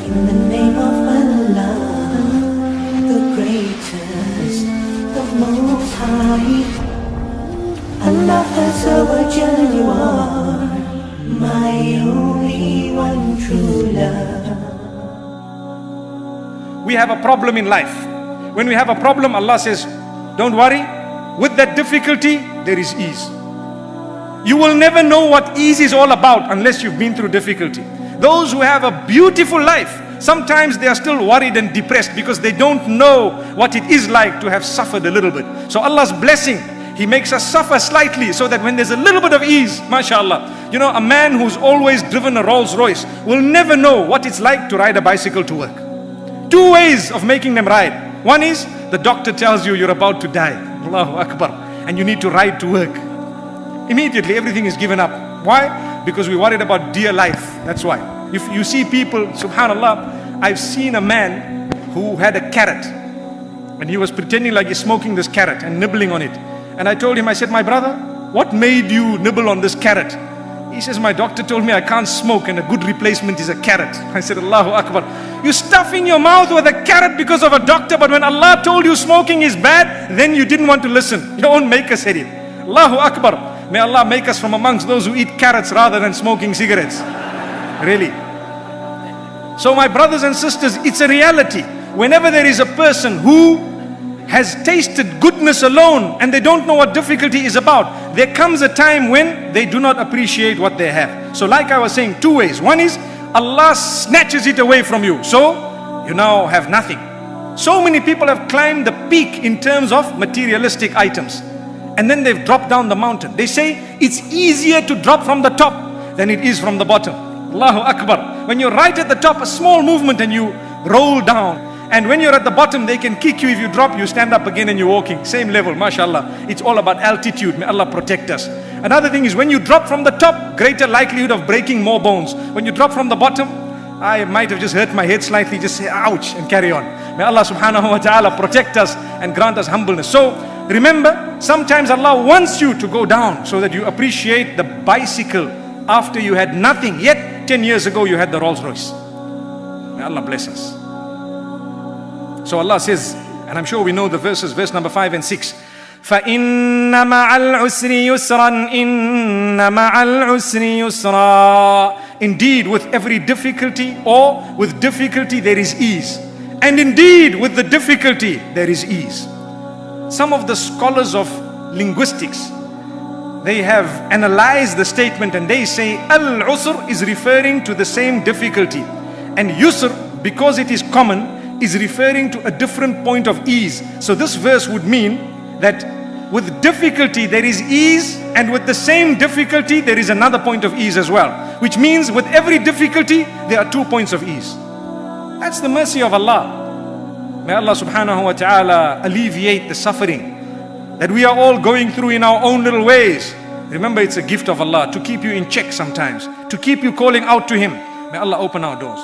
In the name of Allah, the greatest, the most high. Allah Azza wa Jalla, you are my only one true love. We have a problem in life. When we have a problem, Allah says, don't worry, with that difficulty, there is ease. You will never know what ease is all about unless you've been through difficulty. Those who have a beautiful life, sometimes they are still worried and depressed because they don't know what it is like to have suffered a little bit. So Allah's blessing, He makes us suffer slightly so that when there's a little bit of ease, mashallah. You know, a man who's always driven a Rolls Royce will never know what it's like to ride a bicycle to work. Two ways of making them ride. One is, the doctor tells you you're about to die. Allahu Akbar. And you need to ride to work. Immediately everything is given up. Why? Because we're worried about dear life. That's why. If you see people, subhanallah, I've seen a man who had a carrot and he was pretending like he's smoking this carrot and nibbling on it. And I told him, I said, my brother, what made you nibble on this carrot? He says, my doctor told me I can't smoke and a good replacement is a carrot. I said, Allahu Akbar. You're stuffing your mouth with a carrot because of a doctor, but when Allah told you smoking is bad, then you didn't want to listen. Your own maker said it. Allahu Akbar. May Allah make us from amongst those who eat carrots rather than smoking cigarettes. Really. So my brothers and sisters, it's a reality. Whenever there is a person who has tasted goodness alone and they don't know what difficulty is about, there comes a time when they do not appreciate what they have. So like I was saying, two ways. One is Allah snatches it away from you, so you now have nothing. So many people have climbed the peak in terms of materialistic items, and then they've dropped down the mountain. They say it's easier to drop from the top than it is from the bottom. Allahu Akbar. When you're right at the top, a small movement and you roll down. And when you're at the bottom, they can kick you. If you drop, you stand up again and you're walking. Same level, mashallah. It's all about altitude. May Allah protect us. Another thing is when you drop from the top, greater likelihood of breaking more bones. When you drop from the bottom, I might have just hurt my head slightly, just say ouch and carry on. May Allah subhanahu wa ta'ala protect us and grant us humbleness. So remember, sometimes Allah wants you to go down so that you appreciate the bicycle after you had nothing. Yet 10 years ago you had the Rolls Royce. May Allah bless us. So Allah says, and I'm sure we know the verses, verse number 5 and 6. فَإِنَّ مَعَ الْعُسْرِ يُسْرًا إِنَّ مَعَ الْعُسْرِ يُسْرًا. Indeed, with every difficulty or with difficulty there is ease. And indeed, with the difficulty there is ease. Some of the scholars of linguistics, they have analyzed the statement and they say al-usr is referring to the same difficulty, and yusr, because it is common, is referring to a different point of ease. So this verse would mean that with difficulty there is ease, and with the same difficulty there is another point of ease as well, which means with every difficulty there are 2 points of ease. That's the mercy of Allah. May Allah subhanahu wa ta'ala alleviate the suffering that we are all going through in our own little ways. Remember, it's a gift of Allah to keep you in check sometimes, to keep you calling out to Him. May Allah open our doors.